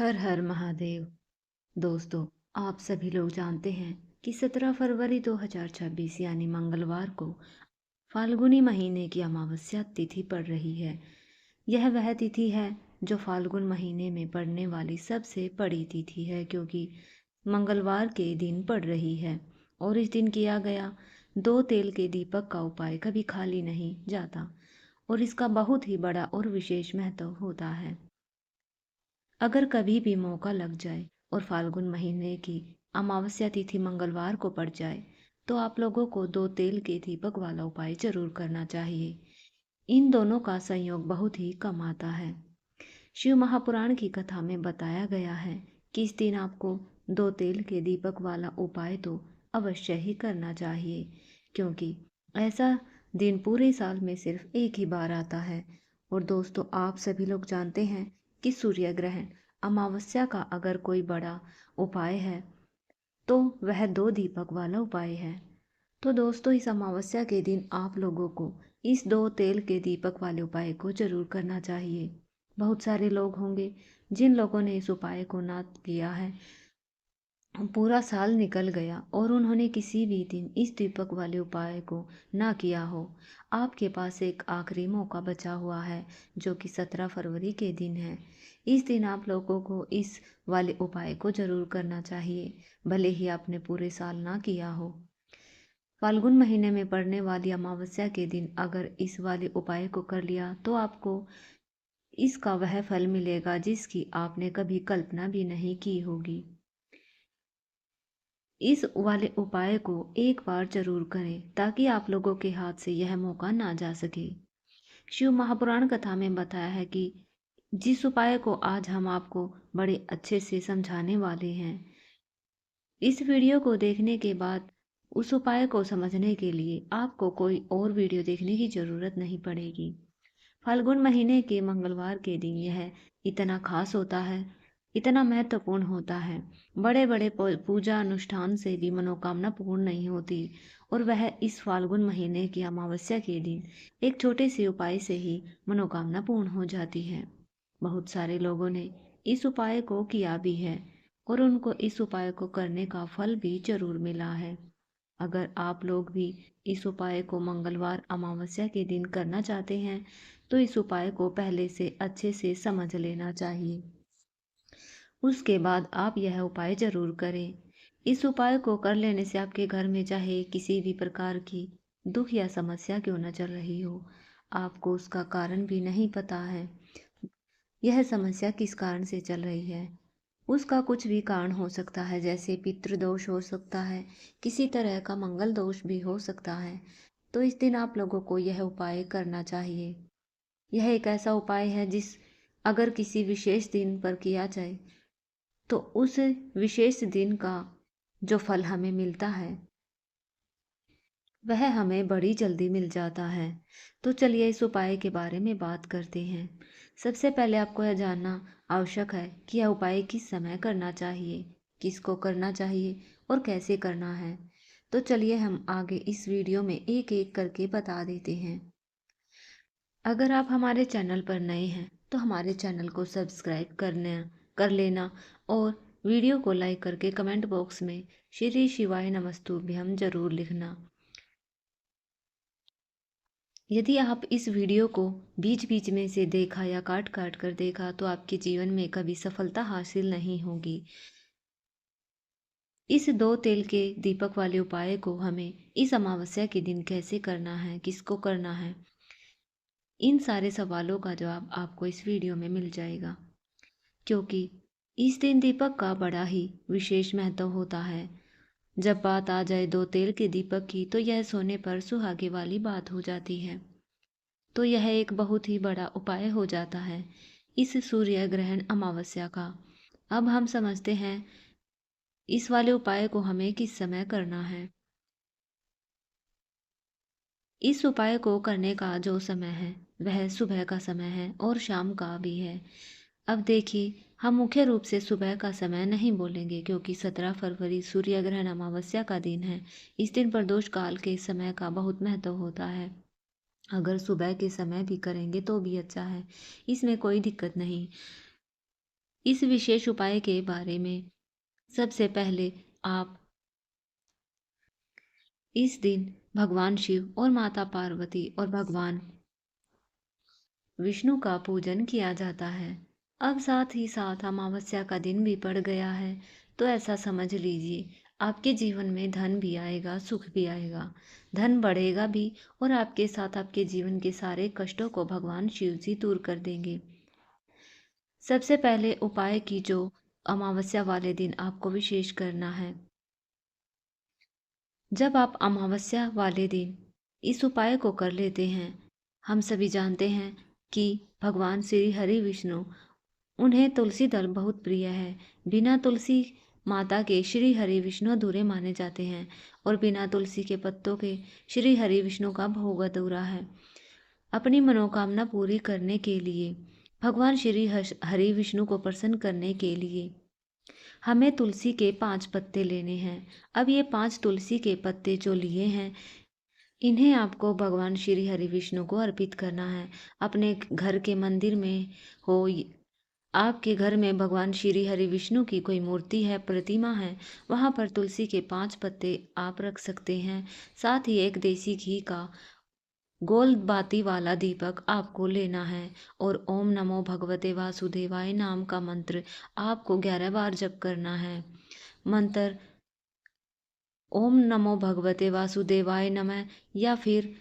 हर हर महादेव। दोस्तों, आप सभी लोग जानते हैं कि 17 फरवरी 2026 यानी मंगलवार को फाल्गुनी महीने की अमावस्या तिथि पड़ रही है। यह वह तिथि है जो फाल्गुन महीने में पड़ने वाली सबसे बड़ी तिथि है, क्योंकि मंगलवार के दिन पड़ रही है। और इस दिन किया गया 2 तेल के दीपक का उपाय कभी खाली नहीं जाता और इसका बहुत ही बड़ा और विशेष महत्व होता है। अगर कभी भी मौका लग जाए और फाल्गुन महीने की अमावस्या तिथि मंगलवार को पड़ जाए, तो आप लोगों को 2 तेल के दीपक वाला उपाय जरूर करना चाहिए। इन दोनों का संयोग बहुत ही कम आता है। शिव महापुराण की कथा में बताया गया है कि इस दिन आपको 2 तेल के दीपक वाला उपाय तो अवश्य ही करना चाहिए, क्योंकि ऐसा दिन पूरे साल में सिर्फ एक ही बार आता है। और दोस्तों, आप सभी लोग जानते हैं कि सूर्य ग्रहण अमावस्या का अगर कोई बड़ा उपाय है तो वह 2 दीपक वाला उपाय है। तो दोस्तों, इस अमावस्या के दिन आप लोगों को इस 2 तेल के दीपक वाले उपाय को जरूर करना चाहिए। बहुत सारे लोग होंगे जिन लोगों ने इस उपाय को ना किया है, पूरा साल निकल गया और उन्होंने किसी भी दिन इस दीपक वाले उपाय को ना किया हो। आपके पास एक आखिरी मौका बचा हुआ है, जो कि 17 फरवरी के दिन है। इस दिन आप लोगों को इस वाले उपाय को जरूर करना चाहिए, भले ही आपने पूरे साल ना किया हो। फाल्गुन महीने में पड़ने वाली अमावस्या के दिन अगर इस वाले उपाय को कर लिया तो आपको इसका वह फल मिलेगा जिसकी आपने कभी कल्पना भी नहीं की होगी। इस वाले उपाय को एक बार जरूर करें ताकि आप लोगों के हाथ से यह मौका ना जा सके। शिव महापुराण कथा में बताया है कि जिस उपाय को आज हम आपको बड़े अच्छे से समझाने वाले हैं, इस वीडियो को देखने के बाद उस उपाय को समझने के लिए आपको कोई और वीडियो देखने की जरूरत नहीं पड़ेगी। फाल्गुन महीने के मंगलवार के दिन यह इतना खास होता है, इतना महत्वपूर्ण होता है। बड़े बड़े पूजा अनुष्ठान से भी मनोकामना पूर्ण नहीं होती, और वह इस फाल्गुन महीने की अमावस्या के दिन एक छोटे से उपाय से ही मनोकामना पूर्ण हो जाती है। बहुत सारे लोगों ने इस उपाय को किया भी है और उनको इस उपाय को करने का फल भी जरूर मिला है। अगर आप लोग भी इस उपाय को मंगलवार अमावस्या के दिन करना चाहते हैं तो इस उपाय को पहले से अच्छे से समझ लेना चाहिए। उसके बाद आप यह उपाय जरूर करें। इस उपाय को कर लेने से आपके घर में चाहे किसी भी प्रकार की दुख या समस्या क्यों न चल रही हो, आपको उसका कारण भी नहीं पता है, यह समस्या किस कारण से चल रही है, उसका कुछ भी कारण हो सकता है। जैसे पितृदोष हो सकता है, किसी तरह का मंगल दोष भी हो सकता है। तो इस दिन आप लोगों को यह उपाय करना चाहिए। यह एक ऐसा उपाय है जिस अगर किसी विशेष दिन पर किया जाए तो उस विशेष दिन का जो फल हमें मिलता है वह हमें बड़ी जल्दी मिल जाता है। तो चलिए इस उपाय के बारे में बात करते हैं। सबसे पहले आपको यह जानना आवश्यक है कि यह उपाय किस समय करना चाहिए, किसको करना चाहिए और कैसे करना है। तो चलिए हम आगे इस वीडियो में एक एक करके बता देते हैं। अगर आप हमारे चैनल पर नए हैं तो हमारे चैनल को सब्सक्राइब कर लेना और वीडियो को लाइक करके कमेंट बॉक्स में श्री शिवाय नमस्तुभ्यम जरूर लिखना। यदि आप इस वीडियो को बीच बीच में से देखा या काट काट कर देखा तो आपके जीवन में कभी सफलता हासिल नहीं होगी। इस 2 तेल के दीपक वाले उपाय को हमें इस अमावस्या के दिन कैसे करना है, किसको करना है, इन सारे सवालों का जवाब आपको इस वीडियो में मिल जाएगा। क्योंकि इस दिन दीपक का बड़ा ही विशेष महत्व होता है। जब बात आ जाए 2 तेल के दीपक की तो यह सोने पर सुहागे वाली बात हो जाती है। तो यह एक बहुत ही बड़ा उपाय हो जाता है इस सूर्य ग्रहण अमावस्या का। अब हम समझते हैं इस वाले उपाय को हमें किस समय करना है। इस उपाय को करने का जो समय है वह सुबह का समय है और शाम का भी है। अब देखिए, हम मुख्य रूप से सुबह का समय नहीं बोलेंगे क्योंकि 17 फरवरी सूर्य ग्रहण अमावस्या का दिन है। इस दिन प्रदोष काल के समय का बहुत महत्व होता है। अगर सुबह के समय भी करेंगे तो भी अच्छा है, इसमें कोई दिक्कत नहीं। इस विशेष उपाय के बारे में सबसे पहले आप इस दिन भगवान शिव और माता पार्वती और भगवान विष्णु का पूजन किया जाता है। अब साथ ही साथ अमावस्या का दिन भी पड़ गया है, तो ऐसा समझ लीजिए आपके जीवन में धन भी आएगा, सुख भी आएगा, धन बढ़ेगा भी और आपके साथ आपके जीवन के सारे कष्टों को भगवान शिव जी दूर कर देंगे। सबसे पहले उपाय की जो अमावस्या वाले दिन आपको विशेष करना है। जब आप अमावस्या वाले दिन इस उपाय को कर लेते हैं, हम सभी जानते हैं कि भगवान श्री हरि विष्णु, उन्हें तुलसी दल बहुत प्रिय है। बिना तुलसी माता के श्री हरि विष्णु अधूरे माने जाते हैं और बिना तुलसी के पत्तों के श्री हरि विष्णु का भोग अधूरा है। अपनी मनोकामना पूरी करने के लिए, भगवान श्री हरि विष्णु को प्रसन्न करने के लिए हमें तुलसी के 5 पत्ते लेने हैं। अब ये 5 तुलसी के पत्ते जो लिए हैं, इन्हें आपको भगवान श्री हरि विष्णु को अर्पित करना है। अपने घर के मंदिर में हो, आपके घर में भगवान श्री हरि विष्णु की कोई मूर्ति है, प्रतिमा है, वहाँ पर तुलसी के 5 पत्ते आप रख सकते हैं। साथ ही एक देसी घी का गोल बाती वाला दीपक आपको लेना है और ओम नमो भगवते वासुदेवाय नाम का मंत्र आपको 11 बार जप करना है। मंत्र ओम नमो भगवते वासुदेवाय नमः या फिर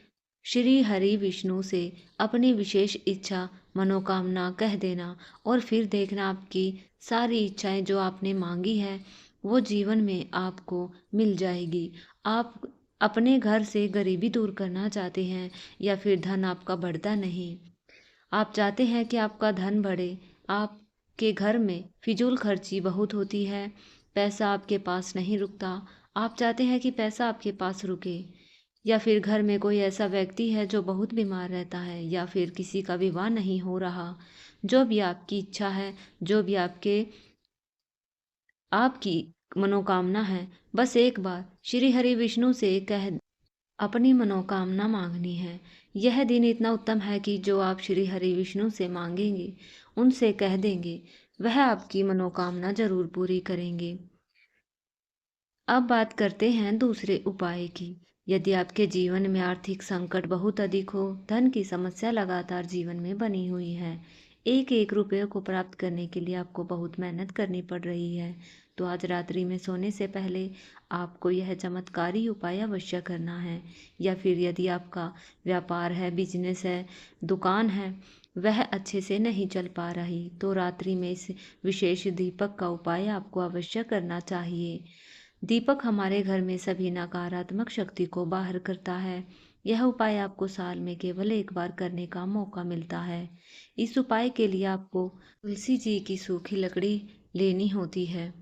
श्री हरि विष्णु से अपनी विशेष इच्छा मनोकामना कह देना और फिर देखना आपकी सारी इच्छाएं जो आपने मांगी है वो जीवन में आपको मिल जाएगी। आप अपने घर से गरीबी दूर करना चाहते हैं या फिर धन आपका बढ़ता नहीं, आप चाहते हैं कि आपका धन बढ़े, आपके घर में फिजूल खर्ची बहुत होती है, पैसा आपके पास नहीं रुकता, आप चाहते हैं कि पैसा आपके पास रुके, या फिर घर में कोई ऐसा व्यक्ति है जो बहुत बीमार रहता है, या फिर किसी का विवाह नहीं हो रहा, जो भी आपकी इच्छा है, जो भी आपकी मनोकामना है, बस एक बार श्री हरि विष्णु से कह अपनी मनोकामना मांगनी है। यह दिन इतना उत्तम है कि जो आप श्री हरि विष्णु से मांगेंगे, उनसे कह देंगे, वह आपकी मनोकामना जरूर पूरी करेंगे। अब बात करते हैं दूसरे उपाय की। यदि आपके जीवन में आर्थिक संकट बहुत अधिक हो, धन की समस्या लगातार जीवन में बनी हुई है, एक एक रुपये को प्राप्त करने के लिए आपको बहुत मेहनत करनी पड़ रही है, तो आज रात्रि में सोने से पहले आपको यह चमत्कारी उपाय अवश्य करना है। या फिर यदि आपका व्यापार है, बिजनेस है, दुकान है, वह अच्छे से नहीं चल पा रही, तो रात्रि में इस विशेष दीपक का उपाय आपको अवश्य करना चाहिए। दीपक हमारे घर में सभी नकारात्मक शक्ति को बाहर करता है। यह उपाय आपको साल में केवल एक बार करने का मौका मिलता है। इस उपाय के लिए आपको तुलसी जी की सूखी लकड़ी लेनी होती है।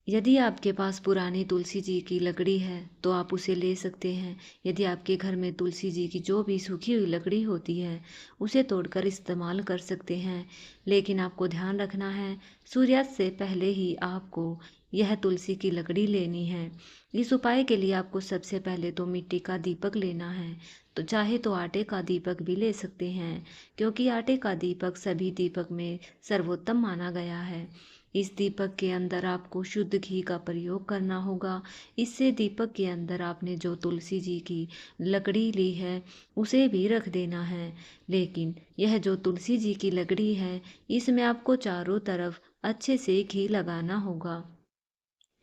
यदि आपके पास पुरानी तुलसी जी की लकड़ी है तो आप उसे ले सकते हैं। यदि आपके घर में तुलसी जी की जो भी सूखी हुई लकड़ी होती है उसे तोड़कर इस्तेमाल कर सकते हैं, लेकिन आपको ध्यान रखना है सूर्यास्त से पहले ही आपको यह तुलसी की लकड़ी लेनी है। इस उपाय के लिए आपको सबसे पहले तो मिट्टी का दीपक लेना है, तो चाहे तो आटे का दीपक भी ले सकते हैं, क्योंकि आटे का दीपक सभी दीपक में सर्वोत्तम माना गया है। इस दीपक के अंदर आपको शुद्ध घी का प्रयोग करना होगा। इससे दीपक के अंदर आपने जो तुलसी जी की लकड़ी ली है उसे भी रख देना है, लेकिन यह जो तुलसी जी की लकड़ी है इसमें आपको चारों तरफ अच्छे से घी लगाना होगा।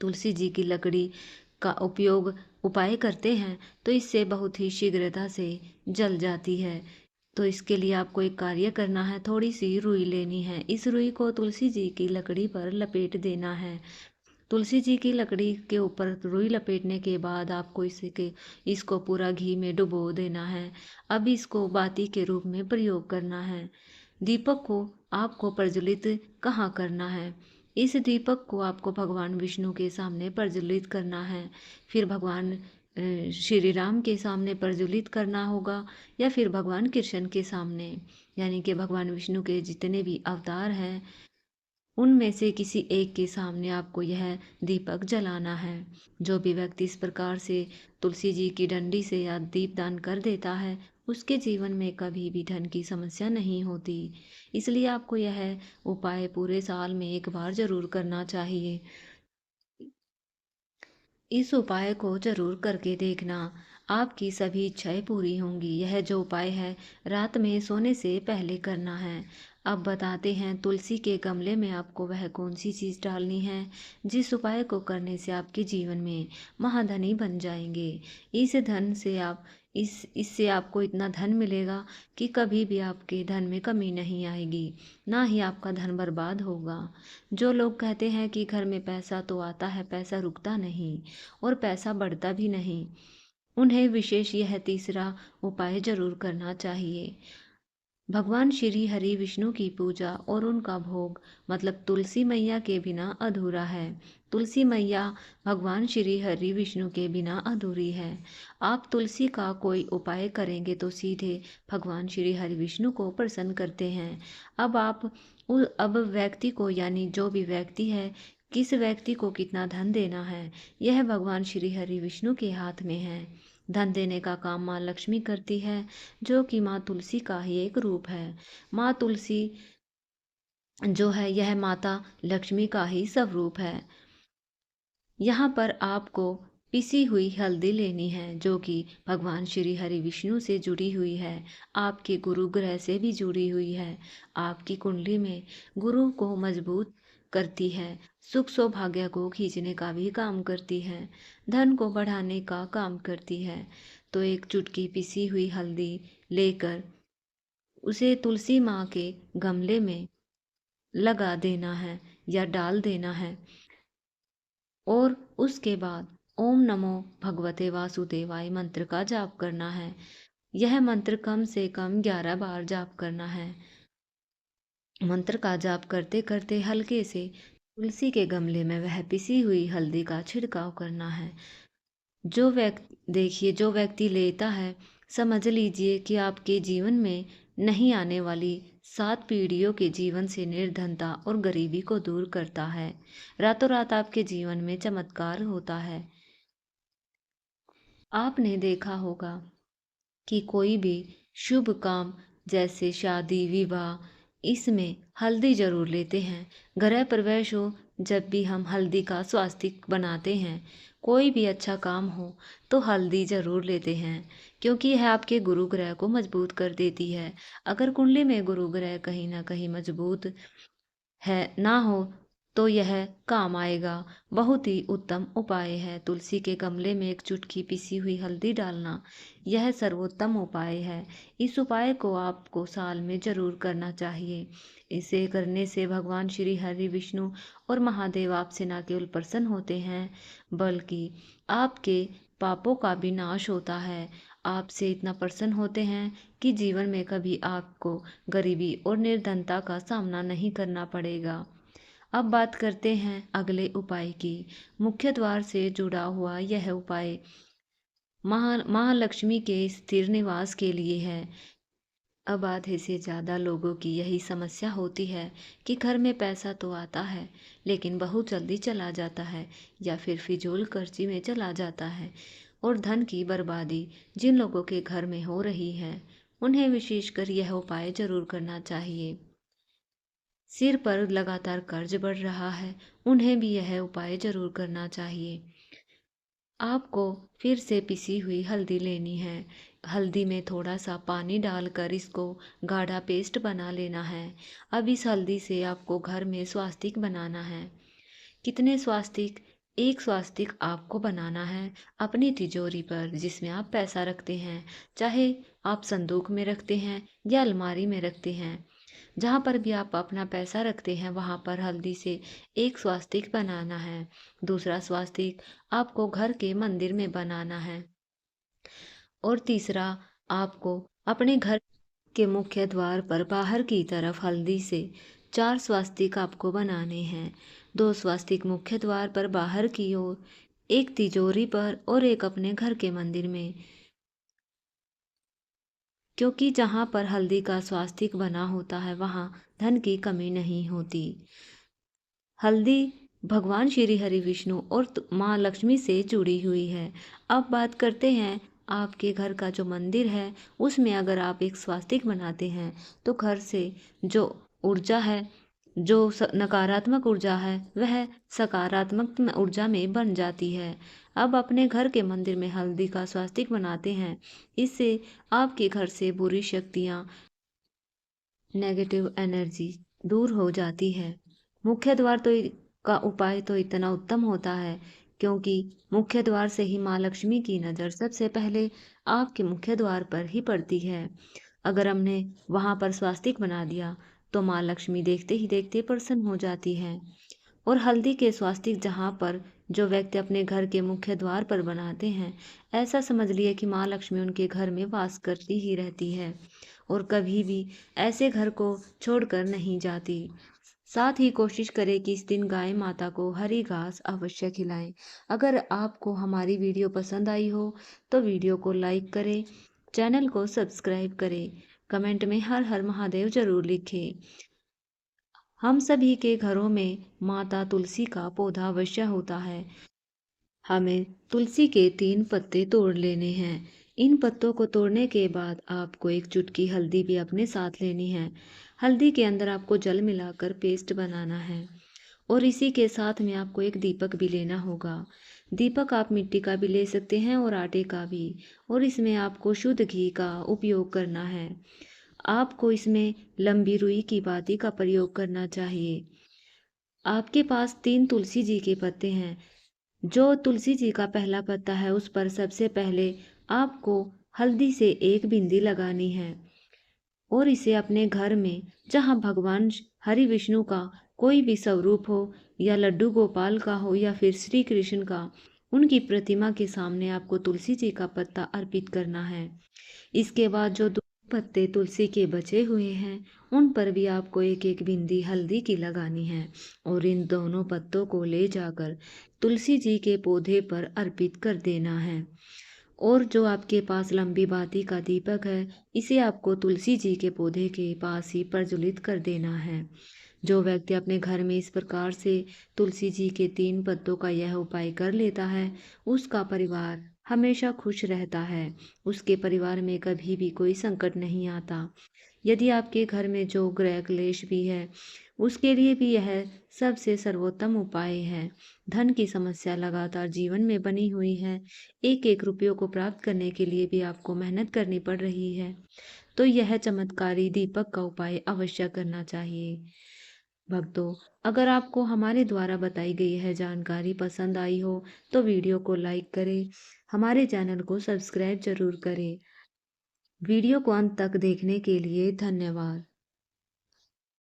तुलसी जी की लकड़ी का उपयोग उपाय करते हैं तो इससे बहुत ही शीघ्रता से जल जाती है। तो इसके लिए आपको एक कार्य करना है, थोड़ी सी रुई लेनी है। इस रुई को तुलसी जी की लकड़ी पर लपेट देना है। तुलसी जी की लकड़ी के ऊपर रुई लपेटने के बाद आपको इसको पूरा घी में डुबो देना है। अब इसको बाती के रूप में प्रयोग करना है। दीपक को आपको प्रज्वलित कहाँ करना है? इस दीपक को आपको भगवान विष्णु के सामने प्रज्वलित करना है, फिर भगवान श्री राम के सामने प्रज्वलित करना होगा, या फिर भगवान कृष्ण के सामने, यानी कि भगवान विष्णु के जितने भी अवतार हैं उनमें से किसी एक के सामने आपको यह दीपक जलाना है। जो भी व्यक्ति इस प्रकार से तुलसी जी की डंडी से या दीपदान कर देता है उसके जीवन में कभी भी धन की समस्या नहीं होती। इसलिए आपको यह उपाय पूरे साल में एक बार ज़रूर करना चाहिए। इस उपाय को ज़रूर करके देखना, आपकी सभी इच्छाएं पूरी होंगी। यह जो उपाय है रात में सोने से पहले करना है। अब बताते हैं तुलसी के गमले में आपको वह कौन सी चीज़ डालनी है जिस उपाय को करने से आपके जीवन में महाधनी बन जाएंगे। इस धन से आप इससे आपको इतना धन मिलेगा कि कभी भी आपके धन में कमी नहीं आएगी, ना ही आपका धन बर्बाद होगा। जो लोग कहते हैं कि घर में पैसा तो आता है, पैसा रुकता नहीं और पैसा बढ़ता भी नहीं, उन्हें विशेष यह तीसरा उपाय जरूर करना चाहिए। भगवान श्री हरि विष्णु की पूजा और उनका भोग मतलब तुलसी मैया के बिना अधूरा है। तुलसी मैया भगवान श्री हरि विष्णु के बिना अधूरी है। आप तुलसी का कोई उपाय करेंगे तो सीधे भगवान श्री हरि विष्णु को प्रसन्न करते हैं। अब व्यक्ति को यानी जो भी व्यक्ति है, किस व्यक्ति को कितना धन देना है, यह भगवान श्री हरि विष्णु के हाथ में है। धन देने का काम माँ लक्ष्मी करती है, जो कि माँ तुलसी का ही एक रूप है। माँ तुलसी जो है यह माता लक्ष्मी का ही स्वरूप है। यहाँ पर आपको पिसी हुई हल्दी लेनी है, जो कि भगवान श्री हरि विष्णु से जुड़ी हुई है, आपके गुरु ग्रह से भी जुड़ी हुई है, आपकी कुंडली में गुरु को मजबूत करती है, सुख सौभाग्य को खींचने का भी काम करती है, धन को बढ़ाने का काम करती है। तो एक चुटकी पिसी हुई हल्दी लेकर उसे तुलसी माँ के गमले में लगा देना है या डाल देना है और उसके बाद ओम नमो भगवते वासुदेवाय मंत्र का जाप करना है। यह मंत्र कम से कम 11 बार जाप करना है। मंत्र का जाप करते करते हल्के से तुलसी के गमले में वह पिसी हुई हल्दी का छिड़काव करना है। जो व्यक्ति लेता है, समझ लीजिए कि आपके जीवन में नहीं आने वाली 7 पीढ़ियों के जीवन से निर्धनता और गरीबी को दूर करता है। रातों रात आपके जीवन में चमत्कार होता है। आपने देखा होगा कि कोई भी शुभ काम जैसे शादी विवाह, इसमें हल्दी जरूर लेते हैं। गृह प्रवेश हो, जब भी हम हल्दी का स्वास्तिक बनाते हैं, कोई भी अच्छा काम हो तो हल्दी जरूर लेते हैं, क्योंकि यह आपके गुरु ग्रह को मजबूत कर देती है। अगर कुंडली में गुरु ग्रह कहीं ना कहीं मजबूत है ना हो तो यह काम आएगा। बहुत ही उत्तम उपाय है तुलसी के गमले में एक चुटकी पिसी हुई हल्दी डालना। यह सर्वोत्तम उपाय है। इस उपाय को आपको साल में जरूर करना चाहिए। इसे करने से भगवान श्री हरि विष्णु और महादेव आपसे न केवल प्रसन्न होते हैं, बल्कि आपके पापों का भी नाश होता है। आपसे इतना प्रसन्न होते हैं कि जीवन में कभी आपको गरीबी और निर्धनता का सामना नहीं करना पड़ेगा। अब बात करते हैं अगले उपाय की। मुख्य द्वार से जुड़ा हुआ यह उपाय महालक्ष्मी के स्थिर निवास के लिए है। अब आधे से ज़्यादा लोगों की यही समस्या होती है कि घर में पैसा तो आता है, लेकिन बहुत जल्दी चला जाता है या फिर फिजूल खर्ची में चला जाता है। और धन की बर्बादी जिन लोगों के घर में हो रही है, उन्हें विशेषकर यह उपाय जरूर करना चाहिए। सिर पर लगातार कर्ज बढ़ रहा है, उन्हें भी यह उपाय जरूर करना चाहिए। आपको फिर से पिसी हुई हल्दी लेनी है। हल्दी में थोड़ा सा पानी डालकर इसको गाढ़ा पेस्ट बना लेना है। अब इस हल्दी से आपको घर में स्वास्तिक बनाना है। कितने स्वास्तिक? एक स्वास्तिक आपको बनाना है अपनी तिजोरी पर, जिसमें आप पैसा रखते हैं, चाहे आप संदूक में रखते हैं या अलमारी में रखते हैं। जहाँ पर भी आप अपना पैसा रखते हैं, वहाँ पर हल्दी से एक स्वास्तिक बनाना है। दूसरा स्वास्तिक आपको घर के मंदिर में बनाना है। और तीसरा आपको अपने घर के मुख्य द्वार पर बाहर की तरफ हल्दी से 4 स्वास्तिक आपको बनाने हैं। 2 स्वास्तिक मुख्य द्वार पर बाहर की ओर, एक तिजोरी पर और एक अपने घर के मंदिर में, क्योंकि जहाँ पर हल्दी का स्वास्तिक बना होता है वहाँ धन की कमी नहीं होती। हल्दी भगवान श्री हरि विष्णु और माँ लक्ष्मी से जुड़ी हुई है। अब बात करते हैं आपके घर का जो मंदिर है उसमें अगर आप एक स्वास्तिक बनाते हैं तो घर से जो ऊर्जा है, जो नकारात्मक ऊर्जा है वह सकारात्मक ऊर्जा में बन जाती है। अब अपने घर के मंदिर में हल्दी का स्वास्तिक बनाते हैं, इससे आपके घर से बुरी शक्तियाँ, नेगेटिव एनर्जी दूर हो जाती है। मुख्य द्वार का उपाय तो इतना उत्तम होता है, क्योंकि मुख्य द्वार से ही माँ लक्ष्मी की नज़र सबसे पहले आपके मुख्य द्वार पर ही पड़ती है। अगर हमने वहाँ पर स्वास्तिक बना दिया तो माँ लक्ष्मी देखते ही देखते प्रसन्न हो जाती है। और हल्दी के स्वास्तिक जहाँ पर जो व्यक्ति अपने घर के मुख्य द्वार पर बनाते हैं, ऐसा समझ लिए कि माँ लक्ष्मी उनके घर में वास करती ही रहती है और कभी भी ऐसे घर को छोड़कर नहीं जाती। साथ ही कोशिश करें कि इस दिन गाय माता को हरी घास अवश्य खिलाएं। अगर आपको हमारी वीडियो पसंद आई हो तो वीडियो को लाइक करें, चैनल को सब्सक्राइब करें, कमेंट में हर हर महादेव जरूर लिखें। हम सभी के घरों में माता तुलसी का पौधा अवश्य होता है। हमें तुलसी के 3 पत्ते तोड़ लेने हैं। इन पत्तों को तोड़ने के बाद आपको एक चुटकी हल्दी भी अपने साथ लेनी है। हल्दी के अंदर आपको जल मिलाकर पेस्ट बनाना है और इसी के साथ में आपको एक दीपक भी लेना होगा। दीपक आप मिट्टी का भी ले सकते हैं और आटे का भी, और इसमें आपको शुद्ध घी का उपयोग करना है। आपको इसमें लंबी रुई की बाती का प्रयोग करना चाहिए। आपके पास 3 तुलसी जी के पत्ते हैं। जो तुलसी जी का पहला पत्ता है उस पर सबसे पहले आपको हल्दी से एक बिंदी लगानी है और इसे अपने घर में जहाँ भगवान हरि विष्णु का कोई भी स्वरूप हो, या लड्डू गोपाल का हो, या फिर श्री कृष्ण का, उनकी प्रतिमा के सामने आपको तुलसी जी का पत्ता अर्पित करना है। इसके बाद जो दो पत्ते तुलसी के बचे हुए हैं उन पर भी आपको एक एक बिंदी हल्दी की लगानी है और इन दोनों पत्तों को ले जाकर तुलसी जी के पौधे पर अर्पित कर देना है। और जो आपके पास लंबी बाती का दीपक है, इसे आपको तुलसी जी के पौधे के पास ही प्रज्वलित कर देना है। जो व्यक्ति अपने घर में इस प्रकार से तुलसी जी के 3 पत्तों का यह उपाय कर लेता है, उसका परिवार हमेशा खुश रहता है। उसके परिवार में कभी भी कोई संकट नहीं आता। यदि आपके घर में जो ग्रह क्लेश भी है, उसके लिए भी यह सबसे सर्वोत्तम उपाय है। धन की समस्या लगातार जीवन में बनी हुई है, एक एक रुपयों को प्राप्त करने के लिए भी आपको मेहनत करनी पड़ रही है, तो यह चमत्कारी दीपक का उपाय अवश्य करना चाहिए। भक्तों, अगर आपको हमारे द्वारा बताई गई यह जानकारी पसंद आई हो तो वीडियो को लाइक करें, हमारे चैनल को सब्सक्राइब जरूर करें। वीडियो को अंत तक देखने के लिए धन्यवाद।